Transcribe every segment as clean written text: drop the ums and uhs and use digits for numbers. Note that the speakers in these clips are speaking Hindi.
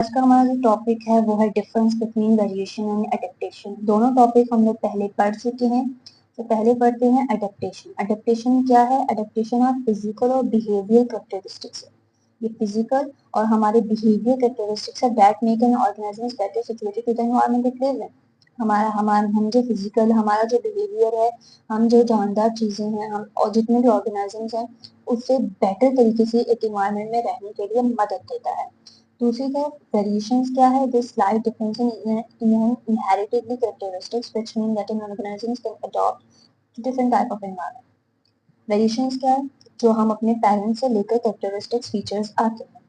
आज का हमारा जो टॉपिक है वो है difference between variation and adaptation. दोनों टॉपिक हम लोग पहले पढ़ चुके हैं। तो पहले पढ़ते हैं एडेप्टेशन। एडेप्टेशन क्या है? एडेप्टेशन ऑफ फिजिकल और बिहेवियर कैरेक्टरिस्टिक्स है। ये फिजिकल और हमारे बिहेवियर कैरेक्टरिस्टिक्स है that make an organism better situated to the environment it lives in. हम जो फिजिकल, हमारा जो बिहेवियर है, हम जो जानदार चीजें हैं, हम और जितने भी ऑर्गेनिजम्स हैं, उससे बेटर तरीके से एक इन्वायरमेंट में रहने के लिए मदद देता है। दूसरी तरफ वेरिएशंस क्या है? This slight difference in inheritedly characteristics which mean that an organism can adopt different type of environment. Variations क्या है? जो हम अपने पेरेंट्स से लेकर कैरेक्टरिस्टिक्स फीचर्स आते हैं।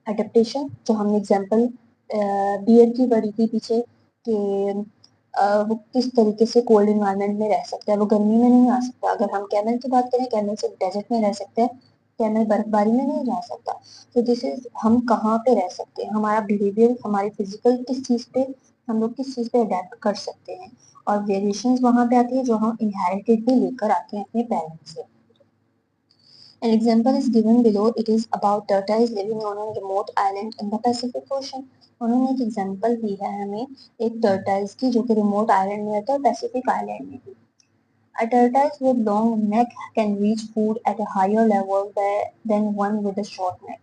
एडेप्टेशन जो हमने एग्जांपल बियर की पढ़ी थी पीछे कि वो किस तरीके से कोल्ड इन्वायरमेंट में रह सकता है, वो गर्मी में नहीं आ सकता। अगर हम कैमल की बात करें, कैमल से डेजर्ट में रह सकते हैं, कैमल बर्फबारी में नहीं जा सकता। तो दिस इज हम कहाँ पे रह सकते हैं, हमारा बिहेवियर, हमारी फिजिकल किस चीज पे, हम लोग किस चीज पे अडेप्ट कर सकते हैं। और वेरिएशंस वहां पे आती है जो हम इनहेरिटेडली लेकर आते हैं अपने पेरेंट्स से। An example is given below. It is about tortoise living on a remote island in the Pacific Ocean. उन्होंने एक एग्जाम्पल दी है हमें एक टर्टाइज की जो कि रिमोट आइलैंड में रहता है, पैसिफिक आइलैंड में भी। A tortoise with long neck can reach food at a higher level than one with a short neck.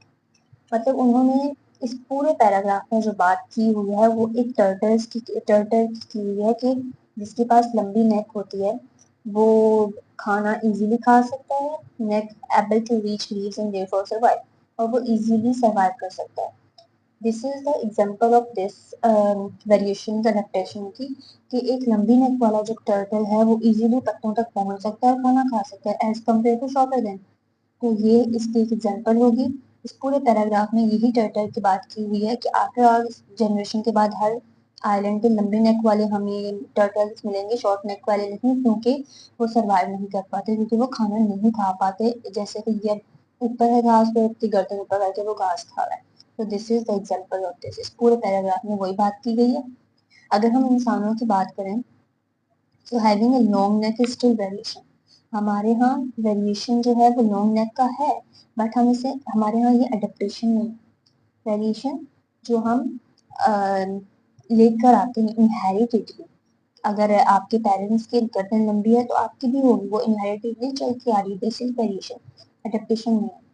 मतलब उन्होंने इस पूरे पैराग्राफ में जो बात की हुई है वो एक टर्टल की हुई है कि जिसके पास लंबी नेक होती है वो खाना इजीली खा सकता है, neck able to reach leaves and therefore survive, और वो इजीली सर्वाइव कर सकता है। This is the example of this variation adaptation की कि एक लंबी नेक वाला जो टर्टल है वो इजीली पत्तों तक पहुंच सकता है, खाना खा सकता है as compare to shorter than. तो ये इसकी एक एग्जांपल होगी। इस पूरे पैराग्राफ में यही टर्टल की बात की हुई है कि आफ्टर ऑल जनरेशन के बाद हर आइलैंड के लंबे नेक वाले हमें टर्टल्स मिलेंगे, शॉर्ट नेक वाले नहीं, क्योंकि वो सरवाइव नहीं कर पाते, क्योंकि वो खाना नहीं खा पाते। जैसे कि ये ऊपर है घास पे, उसकी गर्दन ऊपर करके वो घास खा रहा है। तो this is the example of this. इस पूरे पैराग्राफ में वही बात की गई है। अगर हम इंसानों की बात करें तो having a long neck is still variation. हमारे यहाँ वेरिएशन जो है वो लॉन्ग नेक का है, बट हम इसे, हमारे यहाँ ये अडेप्टेशन नहीं है। वेरिएशन जो हम लेकर आते हैं इनहेरिटेडली। अगर आपके पेरेंट्स की गर्दन लंबी है तो आपकी भी होगी, वो इनहेरिटेडली चलती आ रही है। दिस इज वेरिएशन, अडेप्टेशन नहीं है।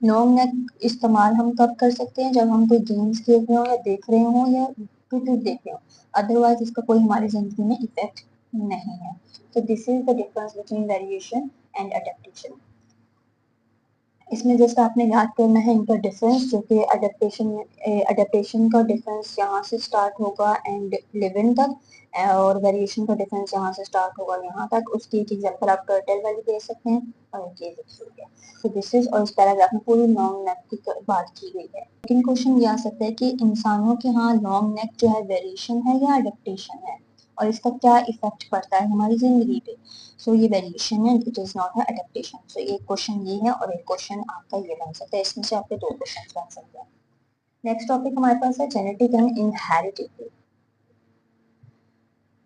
लॉन्ग नेक इस्तेमाल हम कब कर सकते हैं? जब हम कोई गेम्स खेल रहे हो या देख रहे हो या यूट्यूब देख रहे हो, अदरवाइज इसका कोई हमारी जिंदगी में इफेक्ट नहीं है। तो this is the difference between variation and adaptation. इसमें जस्ट आपने याद करना है इनका डिफरेंस, जो कि अडेप्टेशन का डिफरेंस यहाँ से स्टार्ट होगा एंड लिव इन तक, और वेरिएशन का डिफरेंस यहाँ से स्टार्ट होगा यहाँ तक। उसकी एक एग्जांपल आप टर्टल वाली दे सकते हैं और ये लिखिए। तो दिस इज, और इस पैराग्राफ में पूरी लॉन्ग नेक की बात की गई है। लेकिन क्वेश्चन ये आ सकता है कि इंसानों के यहाँ लॉन्ग नेक जो है वेरिएशन है या अडेप्टेशन है, और इसका क्या इफेक्ट पड़ता है हमारी जिंदगी पे। सो ये वेरिएशन है, इट इज नॉट अडेप्टेशन। सो एक क्वेश्चन ये है और एक क्वेश्चन आपका ये बन सकता है। इसमें से आपके दो क्वेश्चन बन सकते हैं। नेक्स्ट टॉपिक हमारे पास है genetic and inherited.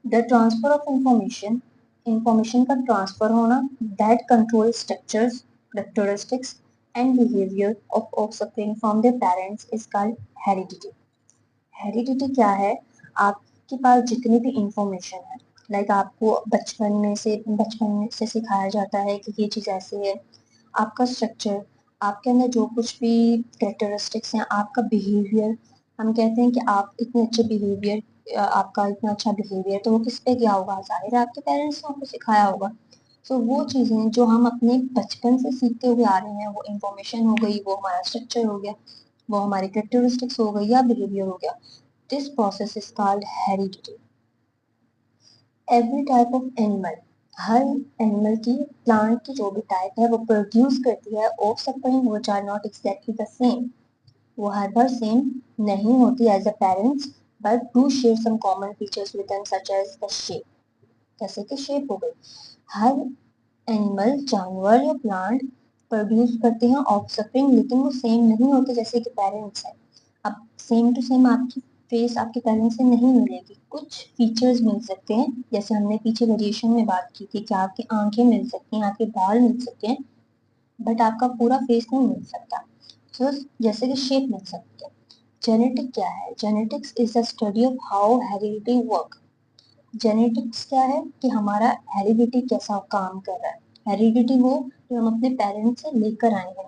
The transfer of information, information का ट्रांसफर होना, that control structures, characteristics and behaviour of offspring from their parents is called heredity. Heredity क्या है? आपके पास जितनी भी इंफॉर्मेशन है, लाइक आपको बचपन में से सिखाया जाता है कि ये चीज़ ऐसी है। आपका स्ट्रक्चर, आपके अंदर जो कुछ भी कैरेक्टरिस्टिक्स हैं, आपका बिहेवियर, हम कहते हैं कि आप इतने अच्छे बिहेवियर, आपका इतना अच्छा बिहेवियर, तो वो किस पे गया होगा? जाहिर है आपके पेरेंट्स ने आपको सिखाया होगा। तो वो चीज़ें जो हम अपने बचपन से सीखते हुए आ रहे हैं, वो इंफॉर्मेशन हो गई, वो हमारा स्ट्रक्चर हो गया, वो हमारी कैरेक्टरिस्टिक्स हो गई या बिहेवियर हो गया। This process is called heredity. Every type of animal, हर एनिमल की, प्लांट की जो भी टाइप है वो प्रोड्यूस करती है offspring which are not exactly the same. वो हर बार सेम नहीं होती as a parents, but do share some common features with them such as the shape. जैसे कि शेप हो गई। हर एनिमल, जानवर या प्लांट प्रोड्यूस करते हैं ऑफस्प्रिंग, लेकिन वो सेम नहीं होते जैसे कि पेरेंट्स है। अब सेम टू सेम आपकी फेस आपके पेरेंट्स से नहीं मिलेगी, कुछ फीचर्स मिल सकते हैं, जैसे हमने पीछे वेरिएशन में बात की थी कि आपकी आंखें मिल सकती हैं, आपके बाल मिल सकते हैं, बट आपका पूरा फेस नहीं मिल सकता। तो जैसे कि शेप मिल सकती है। जेनेटिक क्या है? Genetics is the study of how heredity work. Genetics क्या है कि हमारा हेरिडिटी कैसा काम कर रहा है। हेरिडिटी वो जो हम अपने पेरेंट्स से लेकर आए हैं।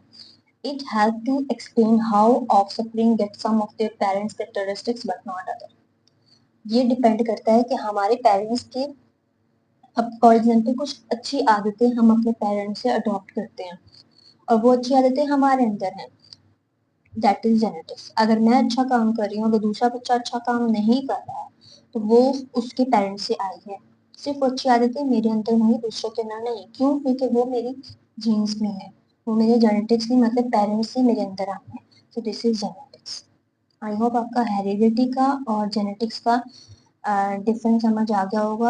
It has to explain how offspring get some of their parents characteristics but not other. ये डिपेंड करता है कि हमारे पेरेंट्स के, अब फॉर एग्जाम्पल कुछ अच्छी आदतें हम अपने पेरेंट्स से अडॉप्ट करते हैं और वो अच्छी आदतें हमारे अंदर हैं, दैट इज जेनेटिक्स। अगर मैं अच्छा काम कर रही हूँ, अगर दूसरा बच्चा अच्छा काम नहीं कर रहा है, तो वो उसके पेरेंट्स से आई है। सिर्फ वो अच्छी आदतें मेरे अंदर होंगी, दूसरों के अंदर नहीं। क्यों? क्योंकि वो मेरी जीन्स में है, वो मेरे जेनेटिक्स नहीं, मतलब पेरेंट्स से मेरे अंदर आए हैं। तो this is genetics. I hope आपका हेरिडिटी का और जेनेटिक्स का डिफरेंस समझ आ गया होगा।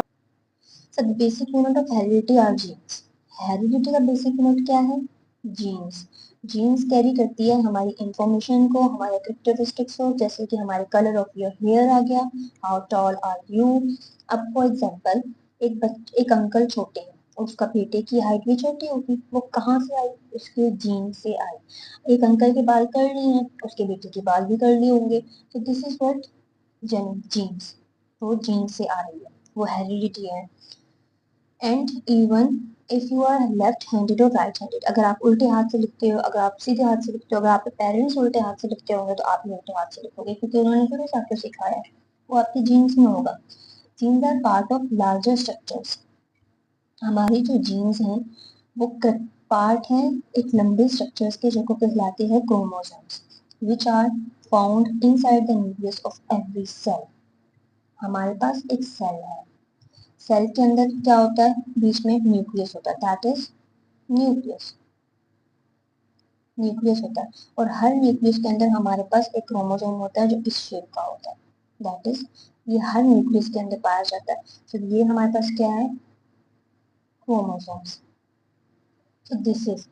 So the basic unit of heredity are genes. Heredity का बेसिक यूनिट क्या है? जीन्स। जीन्स कैरी करती है हमारी इंफॉर्मेशन को, हमारे कैरेक्टरिस्टिक्स को, जैसे कि हमारे कलर ऑफ योर हेयर आ गया, हाउ टॉल आर यू। अब फॉर एग्जांपल एक अंकल छोटे हैं, उसका बेटे की हाइट भी छोटी होगी, वो कहाँ से आई? उसके जीन से आई। एक अंकल के बाल कर्ली हैं, उसके बेटे के बाल भी कर्ली होंगे। तो दिस इज व्हाट जीन्स, वो जीन से आ रही है, वो हेरिडिटी है। And even if you are left handed और राइट हैंडेड, अगर आप उल्टे हाथ से लिखते हो, अगर आप सीधे हाथ से लिखते हो, अगर आपके पेरेंट्स उल्टे हाथ से लिखते होंगे तो आप भी उल्टे हाथ से लिखोगे, क्योंकि उन्होंने थोड़ा सा आपको सिखाया है, वो आपकी जीन्स में होगा। Genes are part of larger structures. हमारी जो जीन्स हैं वो पार्ट हैं एक लंबे स्ट्रक्चर्स के, जो को कहलाते हैं chromosomes, which are found inside the nucleus of every cell. हमारे पास एक सेल है, सेल के अंदर क्या होता है? बीच में न्यूक्लियस होता है, दैट इज न्यूक्लियस। न्यूक्लियस होता है और हर न्यूक्लियस के अंदर हमारे पास एक क्रोमोसोम होता है जो इस शेप का होता है, दैट इज ये हर न्यूक्लियस के अंदर पाया जाता है। तो ये हमारे पास क्या है? क्रोमोसोम्स। तो दिस इज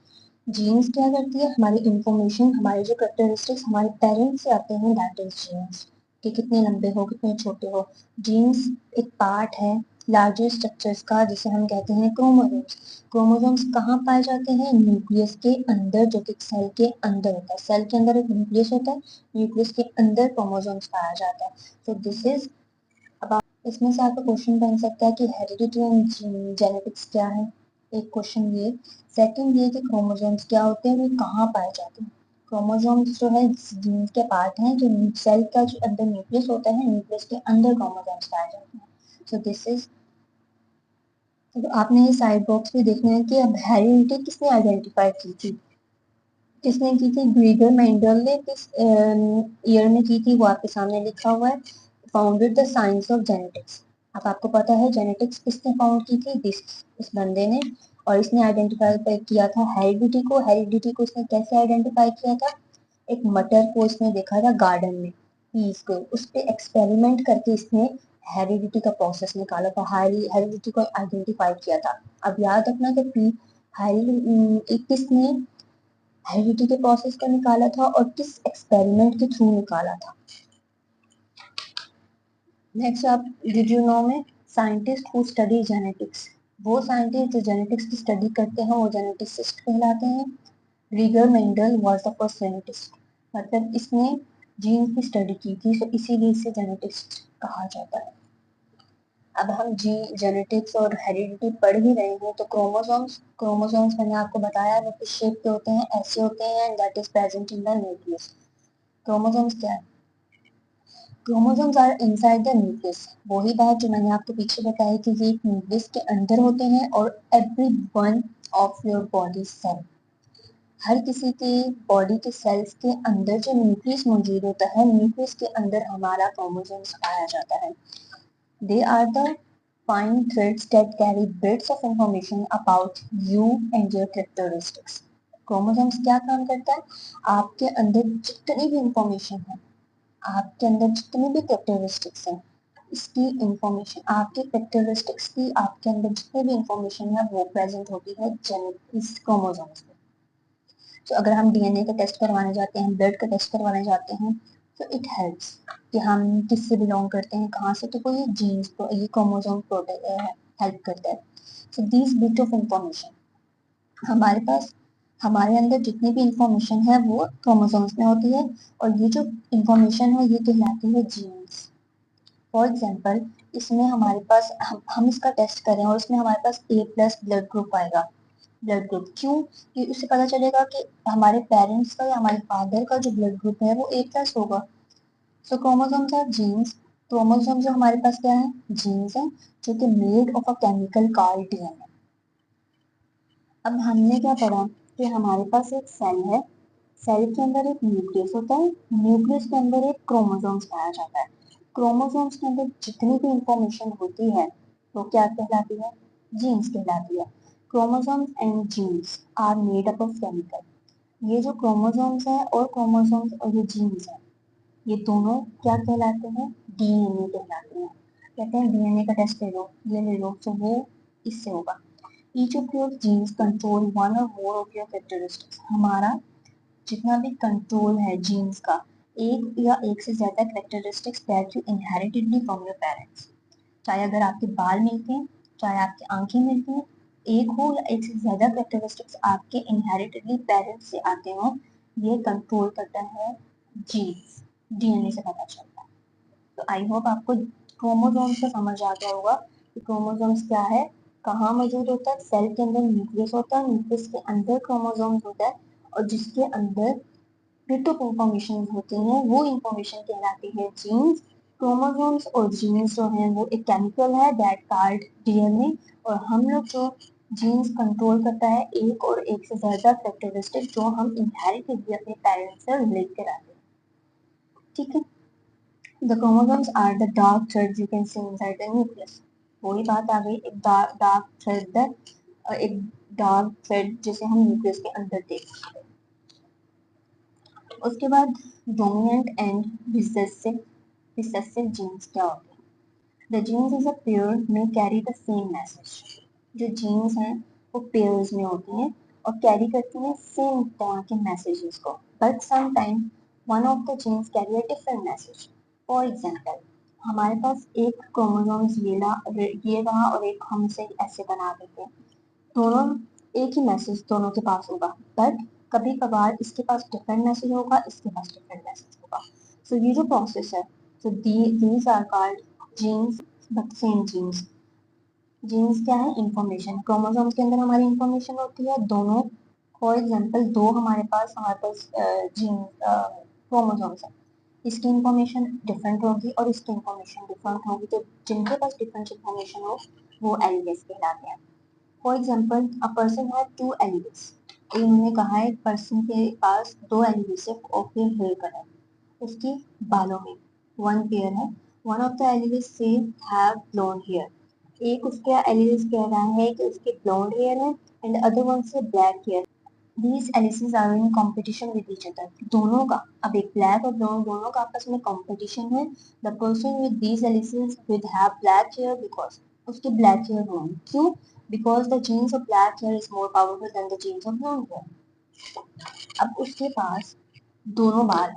जीन्स क्या करती है? हमारी इंफॉर्मेशन, हमारे जो कैरेक्टरिस्टिक्स हमारे पेरेंट्स से आते हैं, दैट इज जीन्स, कि कितने लंबे हो, कितने छोटे हो। जीन्स एक पार्ट है लार्जर स्ट्रक्चर्स का, जिसे हम कहते हैं क्रोमोसोम्स। क्रोमोसोम्स कहाँ पाए जाते हैं? न्यूक्लियस के अंदर, जो कि सेल के अंदर होता है। सेल के अंदर एक न्यूक्लियस होता है, न्यूक्लियस के अंदर क्रोमोसोम्स पाया जाता है। तो दिस इज, अब आप इसमें से आपका क्वेश्चन बन सकता है कि हेरिडिटी एंड जेनेटिक्स क्या है। एक क्वेश्चन ये। सेकंड ये कि क्रोमोसोम्स क्या होते हैं, वो कहाँ पाए जाते हैं। क्रोमोसोम्स जो है जीन्स के पार्ट हैं, जो सेल का जो अंदर न्यूक्लियस होता है, न्यूक्लियस के अंदर क्रोमोसोम्स पाए जाते हैं। सो दिस इज, तो आपने ये साइड बॉक्स भी देखना है कि अब हेरिडिटी किसने आइडेंटिफाई की थी। किसने की थी? ग्रीगर मेंडल ने किस ईयर में की थी, वो आपके सामने लिखा हुआ है। Founded the science of genetics. अब आपको पता है जेनेटिक्स किसने फाउंड की थी? इस बंदे ने। और इसने आइडेंटिफाई किया था हेरिडिटी को। हेरिडिटी को इसने कैसे आइडेंटिफाई किया था? एक मटर को इसने देखा था गार्डन में, पीस को, उस पे एक्सपेरिमेंट करके इसने हेरिडिटी का प्रोसेस निकाला था, हेरिडिटी को आइडेंटिफाई किया था। अब याद रखना कि किसने हेरिडिटी के प्रोसेस का निकाला था और किस एक्सपेरिमेंट के थ्रू निकाला था। नेक्स्ट, आप डिड यू नो में साइंटिस्ट हु स्टडी जेनेटिक्स, वो साइंटिस्ट जो जेनेटिक्स की स्टडी करते हैं वो जेनेटिसिस्ट कहलाते हैं। Rigger Mendel was the first geneticist, मतलब इसने जीन की स्टडी की थी, तो इसीलिए इसे जेनेटिस्ट कहा जाता है। अब हम जी जेनेटिक्स और हेरिडिटी पढ़ ही रहे हैं, तो क्रोमोसोम्स मैंने आपको बताया वो किस शेप के होते हैं, ऐसे होते हैं, that is present in the nucleus. Chromosomes क्या है? Chromosomes are inside the nucleus. वही बात जो मैंने आपको पीछे बताई कि ये एक न्यूक्लियस के अंदर होते हैं, और every one of your body cell, हर किसी के बॉडी के सेल्स के अंदर जो न्यूक्लियस मौजूद होता है, न्यूक्लियस के अंदर हमारा क्रोमोसोम्स पाया जाता है। They are the fine threads that carry bits of information about you and your characteristics. Chromosomes क्या काम करता है? आपके अंदर जितनी भी इंफॉर्मेशन है, आपके अंदर जितनी भी कैरेक्टरिस्टिक्स हैं, इसकी इंफॉर्मेशन, आपके कैरेक्टरिस्टिक्स की, आपके अंदर जितनी भी इंफॉर्मेशन है वो प्रेजेंट होती है इस क्रोमोसोम्स में। तो अगर हम डीएनए का टेस्ट करवाने जाते हैं, ब्लड का टेस्ट करवाने जाते हैं, तो इट हेल्प्स कि हम किससे बिलोंग करते हैं, कहाँ से, तो वो ये जीन्स को, ये क्रोमोसोम हेल्प करता है। So these bit of information हमारे पास हमारे अंदर जितनी भी इंफॉर्मेशन है वो क्रोमोसोम्स में होती है, और ये जो इंफॉर्मेशन है ये कहलाती है जीन्स। फॉर एग्जाम्पल, इसमें हमारे पास हम इसका टेस्ट करें और इसमें हमारे पास A+ ब्लड ग्रुप आएगा। ब्लड ग्रुप क्यों? कि उससे पता चलेगा कि हमारे पेरेंट्स का या हमारे फादर का जो ब्लड ग्रुप है वो A+ होगा। सो क्रोमोसोम्स आर जीन्स। क्रोमोसोम जो हमारे पास क्या है? जीन्स है, जो कि made of a chemical called DNA। अब हमने क्या पढ़ा कि हमारे पास एक सेल है, सेल के अंदर एक न्यूक्लियस होता है, न्यूक्लियस के अंदर एक क्रोमोसोम्स पाया जाता है। क्रोमोसोम्स के अंदर जितनी भी इंफॉर्मेशन होती है वो क्या कहलाती है? जीन्स कहलाती है। Chromosomes and genes are made up of chemical. ये जो क्रोमोसोम्स है और क्रोमोसोम्स और ये जीन्स है, ये दोनों क्या कहलाते हैं? DNA कहलाते हैं। कहते हैं DNA का टेस्ट ले लो, ये ले लो, तो वो इससे होगा। Each of your genes control one or more of your characteristics। हमारा जितना भी कंट्रोल है जीन्स का, एक या एक से ज्यादा characteristics that you inheritedly from your parents. चाहे अगर आपके बाल मिलते हैं, चाहे आपकी आंखें मिलती हैं, एक हो या एक से ज्यादा कैरेक्टरिस्टिक्स आपके इनहेरिटेडली पेरेंट्स से आते हो, ये कंट्रोल करता है जीन्स। DNA से पता चलता है। तो आई होप आपको क्रोमोसोम्स का समझ आ गया होगा कि क्रोमोसोम्स क्या है, कहाँ मौजूद होता है। सेल के अंदर न्यूक्लियस होता है, न्यूक्लियस के अंदर क्रोमोसोम्स होता है, और जिसके अंदर बिट ऑफ इंफॉर्मेशन होती हैं वो इंफॉर्मेशन कहलाती है जीन्स। क्रोमोसोम्स और जीन्स जो हैं वो एक केमिकल है दैट कॉल्ड DNA। और हम लोग जो जीन्स कंट्रोल करता है एक और एक से ज्यादा कैरेक्टरिस्टिक जो हम इनहेरिटेडली अपने पेरेंट्स से रिलेट कराते हैं। ठीक है। The chromosomes are the dark threads you can see inside the nucleus। वही बात आ गई, एक डार्क थ्रेड है, एक डार्क थ्रेड जिसे हम न्यूक्लियस के अंदर देख सकते हैं। उसके बाद डोमिनेंट एंड रिसेसिव जीन्स क्या होते हैं? The genes is a pair में कैरी द सेम मैसेज। जो जीन्स हैं वो पेयर्स में होती हैं और कैरी करती हैं सेम तरह के मैसेजेस को, but sometime one of the genes carry a different message. For example, हमारे पास एक क्रोमोसोम्स ये रहा और एक हम इसे ऐसे बना देते हैं, दोनों एक ही मैसेज दोनों के पास होगा, बट कभी कभार इसके पास डिफरेंट मैसेज होगा, इसके पास डिफरेंट मैसेज होगा। सो ये जो प्रोसेस है, so these are called genes, but same genes. Genes क्या है? इंफॉर्मेशन। क्रोमोसोम्स के अंदर हमारी इंफॉर्मेशन होती है दोनों। फॉर एग्जाम्पल, हमारे पास जीन क्रोमोसोम्स है, इसकी इंफॉर्मेशन डिफरेंट होगी और इसकी इंफॉर्मेशन डिफरेंट होगी, तो जिनके पास डिफरेंट इंफॉर्मेशन हो वो एलिगेस कहलाते हैं। For example, a person have 2 एलिगेस। इन्होंने कहा है एक पर्सन के पास 2 एलिगेस है ऑफ देयर हेयर कलर, उसकी बालों में वन पेयर है। वन ऑफ द एलिगेस से हैव ब्लॉन्ड हेयर। एक उसका एलिगेस कह रहा है कि उसके ब्लॉन्ड हेयर है एंड अदर वन से black hair. These Alices are in competition with each other। दोनों का, अब एक ब्लैक और ब्राउन दोनों का आपस में कंपटीशन है। The person with these Alices will have black hair because उसके ब्लैक हेयर होंगे। क्यों? Because the genes of black hair is more powerful than the genes of brown hair। अब उसके पास दोनों बाल,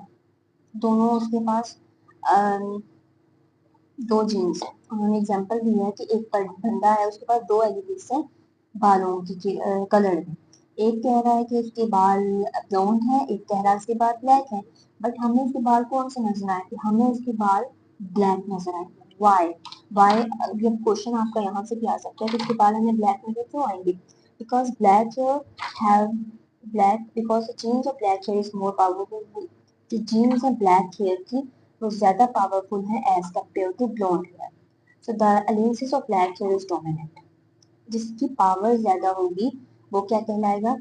दोनों उसके पास अम, दो जीन्स है। उन्होंने एग्जांपल दिया है कि एक बंदा है उसके पास 2 एलिमेंट्स हैं बालों की कलर में। एक कह रहा है कि उसके बाल ब्लॉन्ड है, एक कह रहा है उसके बाल ब्लैक है, बट हमें उसके बाल कौन से नजर आए? कि हमें उसके बाल ब्लैक नजर आए। वाई? वाई? ये क्वेश्चन आपका यहाँ से भी आ सकता है कि उसके बाल हमें ब्लैक नजर क्यों आएंगे? Because black have black because the genes of black hair is more powerful. जो जीन्स है ब्लैक हेयर की वो ज्यादा पावरफुल है as compare to blonde hair. So the elements of black hair is dominant. जिसकी पावर ज्यादा होगी वो क्या कहलाएगा?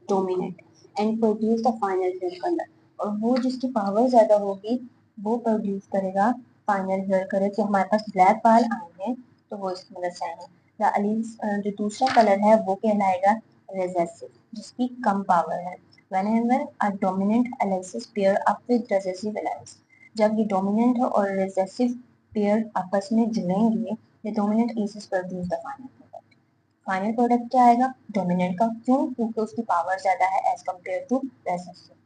Dominant. And produce the final hair colour. और वो जिसकी पावर ज्यादा होगी वो प्रोड्यूस करेगा फाइनल हेयर कलर। कि हमारे पास ब्लैक बाल आए हैं तो वो इस मदद से आएंगे। द एलिमेंट्स जो दूसरा कलर है वो कहलाएगा रेसेसिव, जिसकी कम पावर है। Whenever a dominant alleles pair up with recessive alleles, जब ये डोमिनेंट और रिसेसिव पेयर आपस में जुड़ेंगे, the dominant alleles produce the final product। Final product क्या आएगा? डोमिनेंट का। क्यों? क्योंकि उसकी पावर ज्यादा है एज कम्पेयर टू रेसेसिव।